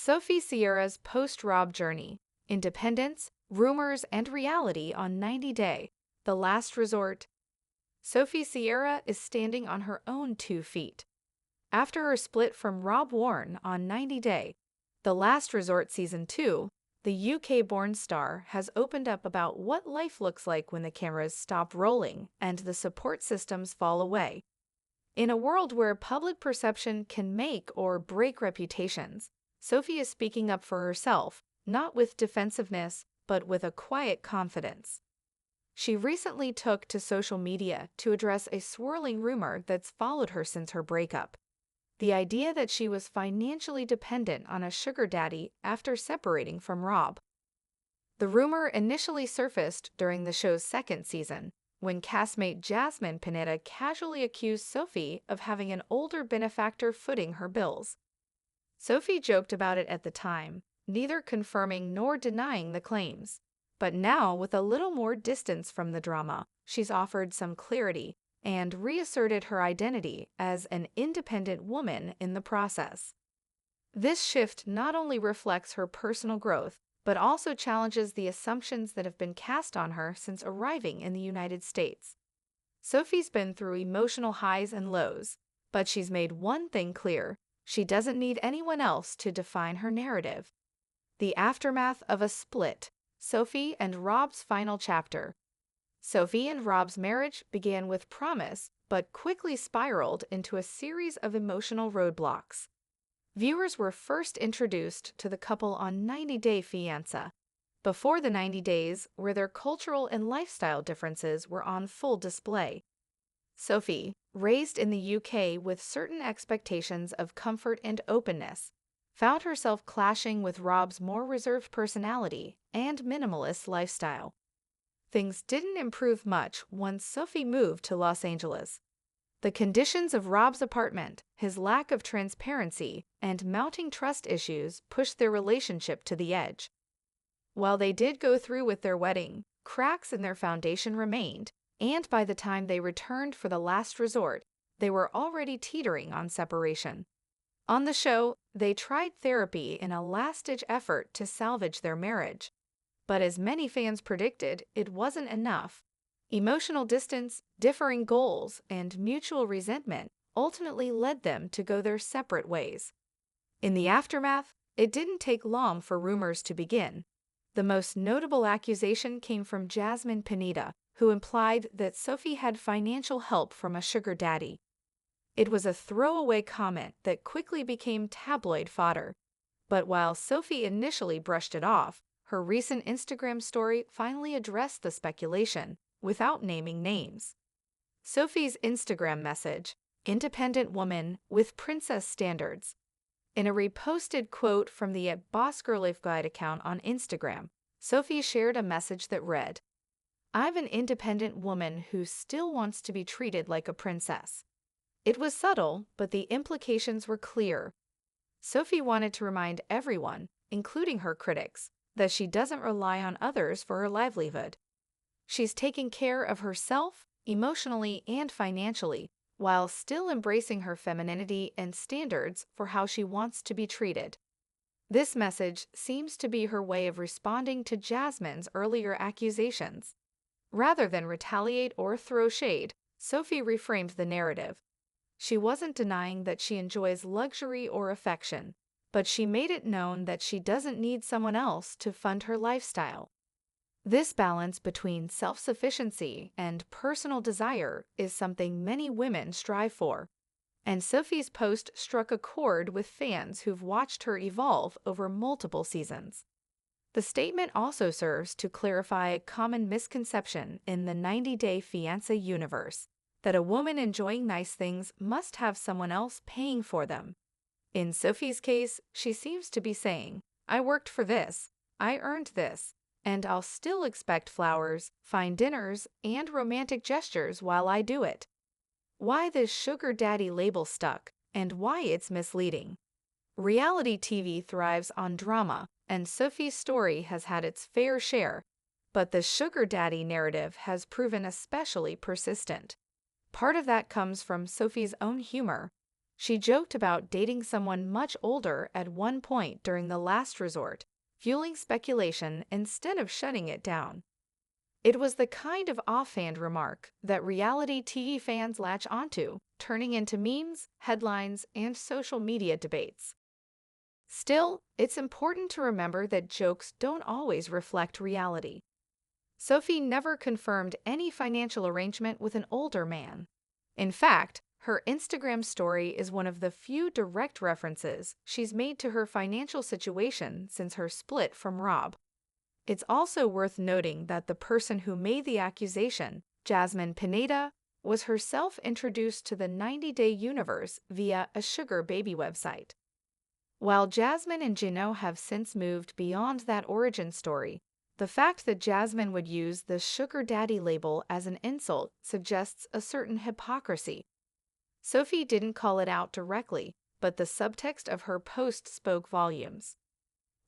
Sophie Sierra's post-Rob journey, independence, rumors, and reality on 90 Day, The Last Resort. Sophie Sierra is standing on her own 2 feet. After her split from Rob Warren on 90 Day, The Last Resort Season 2, the UK-born star has opened up about what life looks like when the cameras stop rolling and the support systems fall away. In a world where public perception can make or break reputations, Sophie is speaking up for herself, not with defensiveness, but with a quiet confidence. She recently took to social media to address a swirling rumor that's followed her since her breakup. The idea that she was financially dependent on a sugar daddy after separating from Rob. The rumor initially surfaced during the show's second season, when castmate Jasmine Pineda casually accused Sophie of having an older benefactor footing her bills. Sophie joked about it at the time, neither confirming nor denying the claims. But now, with a little more distance from the drama, she's offered some clarity and reasserted her identity as an independent woman in the process. This shift not only reflects her personal growth, but also challenges the assumptions that have been cast on her since arriving in the United States. Sophie's been through emotional highs and lows, but she's made one thing clear: she doesn't need anyone else to define her narrative. The aftermath of a split, Sophie and Rob's final chapter. Sophie and Rob's marriage began with promise, but quickly spiraled into a series of emotional roadblocks. Viewers were first introduced to the couple on 90 Day Fiancé, before the 90 days where their cultural and lifestyle differences were on full display. Sophie, raised in the UK with certain expectations of comfort and openness, found herself clashing with Rob's more reserved personality and minimalist lifestyle. Things didn't improve much once Sophie moved to Los Angeles. The conditions of Rob's apartment, his lack of transparency, and mounting trust issues pushed their relationship to the edge. While they did go through with their wedding, cracks in their foundation remained, and by the time they returned for the last resort, they were already teetering on separation. On the show, they tried therapy in a last-ditch effort to salvage their marriage. But as many fans predicted, it wasn't enough. Emotional distance, differing goals, and mutual resentment ultimately led them to go their separate ways. In the aftermath, it didn't take long for rumors to begin. The most notable accusation came from Jasmine Pineda, who implied that Sophie had financial help from a sugar daddy. It was a throwaway comment that quickly became tabloid fodder. But while Sophie initially brushed it off, her recent Instagram story finally addressed the speculation, without naming names. Sophie's Instagram message: independent woman with princess standards. In a reposted quote from the Boss Girl Life Guide account on Instagram, Sophie shared a message that read, "I'm an independent woman who still wants to be treated like a princess." It was subtle, but the implications were clear. Sophie wanted to remind everyone, including her critics, that she doesn't rely on others for her livelihood. She's taking care of herself, emotionally and financially, while still embracing her femininity and standards for how she wants to be treated. This message seems to be her way of responding to Jasmine's earlier accusations. Rather than retaliate or throw shade, Sophie reframed the narrative. She wasn't denying that she enjoys luxury or affection, but she made it known that she doesn't need someone else to fund her lifestyle. This balance between self-sufficiency and personal desire is something many women strive for, and Sophie's post struck a chord with fans who've watched her evolve over multiple seasons. The statement also serves to clarify a common misconception in the 90 Day Fiancé universe, that a woman enjoying nice things must have someone else paying for them. In Sophie's case, she seems to be saying, "I worked for this, I earned this, and I'll still expect flowers, fine dinners, and romantic gestures while I do it." Why this sugar daddy label stuck, and why it's misleading. Reality TV thrives on drama, and Sophie's story has had its fair share, but the sugar daddy narrative has proven especially persistent. Part of that comes from Sophie's own humor. She joked about dating someone much older at one point during the last resort, fueling speculation instead of shutting it down. It was the kind of offhand remark that reality TV fans latch onto, turning into memes, headlines, and social media debates. Still, it's important to remember that jokes don't always reflect reality. Sophie never confirmed any financial arrangement with an older man. In fact, her Instagram story is one of the few direct references she's made to her financial situation since her split from Rob. It's also worth noting that the person who made the accusation, Jasmine Pineda, was herself introduced to the 90-day universe via a sugar baby website. While Jasmine and Gino have since moved beyond that origin story, the fact that Jasmine would use the sugar daddy label as an insult suggests a certain hypocrisy. Sophie didn't call it out directly, but the subtext of her post spoke volumes.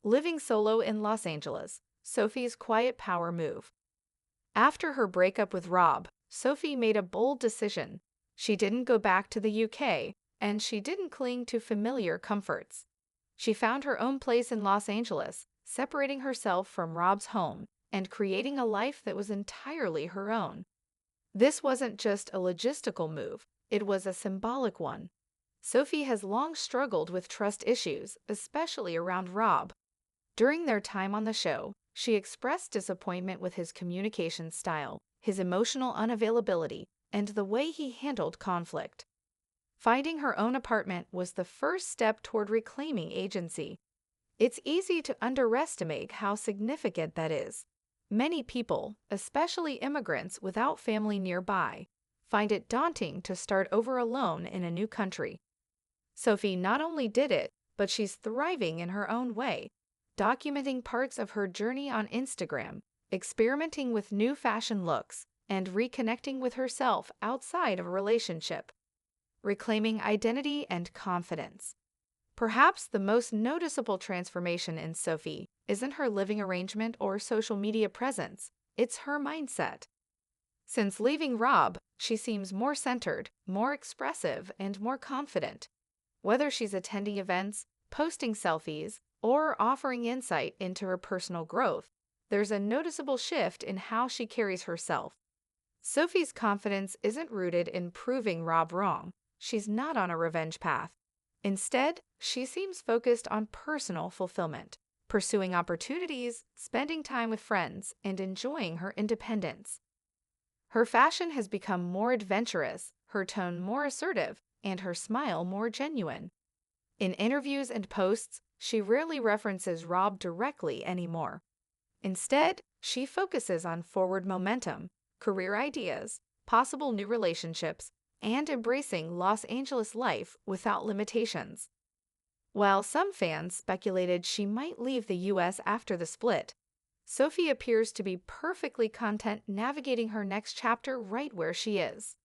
Living solo in Los Angeles, Sophie's quiet power move. After her breakup with Rob, Sophie made a bold decision. She didn't go back to the UK, and she didn't cling to familiar comforts. She found her own place in Los Angeles, separating herself from Rob's home and creating a life that was entirely her own. This wasn't just a logistical move, it was a symbolic one. Sophie has long struggled with trust issues, especially around Rob. During their time on the show, she expressed disappointment with his communication style, his emotional unavailability, and the way he handled conflict. Finding her own apartment was the first step toward reclaiming agency. It's easy to underestimate how significant that is. Many people, especially immigrants without family nearby, find it daunting to start over alone in a new country. Sophie not only did it, but she's thriving in her own way, documenting parts of her journey on Instagram, experimenting with new fashion looks, and reconnecting with herself outside of a relationship, reclaiming identity and confidence. Perhaps the most noticeable transformation in Sophie isn't her living arrangement or social media presence, it's her mindset. Since leaving Rob, she seems more centered, more expressive, and more confident. Whether she's attending events, posting selfies, or offering insight into her personal growth, there's a noticeable shift in how she carries herself. Sophie's confidence isn't rooted in proving Rob wrong. She's not on a revenge path. Instead, she seems focused on personal fulfillment, pursuing opportunities, spending time with friends, and enjoying her independence. Her fashion has become more adventurous, her tone more assertive, and her smile more genuine. In interviews and posts, she rarely references Rob directly anymore. Instead, she focuses on forward momentum, career ideas, possible new relationships, and embracing Los Angeles life without limitations. While some fans speculated she might leave the US after the split, Sophie appears to be perfectly content navigating her next chapter right where she is.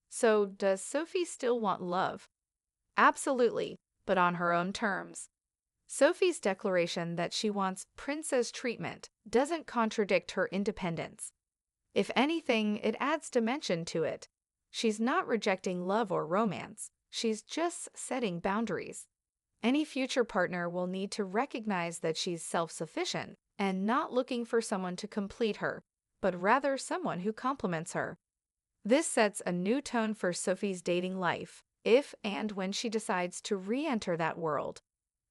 So, does Sophie still want love? Absolutely, but on her own terms. Sophie's declaration that she wants princess treatment doesn't contradict her independence. If anything, it adds dimension to it. She's not rejecting love or romance, she's just setting boundaries. Any future partner will need to recognize that she's self-sufficient and not looking for someone to complete her, but rather someone who complements her. This sets a new tone for Sophie's dating life, if and when she decides to re-enter that world.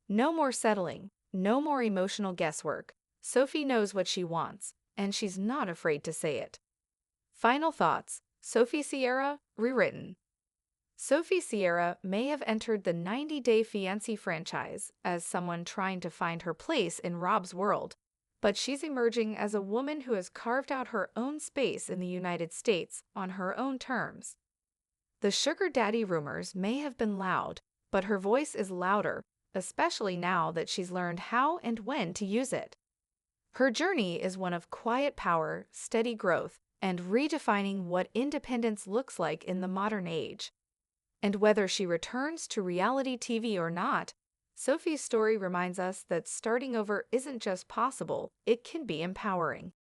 No more settling, no more emotional guesswork. Sophie knows what she wants, and she's not afraid to say it. Final thoughts. Sophie Sierra, rewritten. Sophie Sierra may have entered the 90-Day Fiancé franchise as someone trying to find her place in Rob's world, but she's emerging as a woman who has carved out her own space in the United States on her own terms. The sugar daddy rumors may have been loud, but her voice is louder, especially now that she's learned how and when to use it. Her journey is one of quiet power, steady growth, and redefining what independence looks like in the modern age. And whether she returns to reality TV or not, Sophie's story reminds us that starting over isn't just possible, it can be empowering.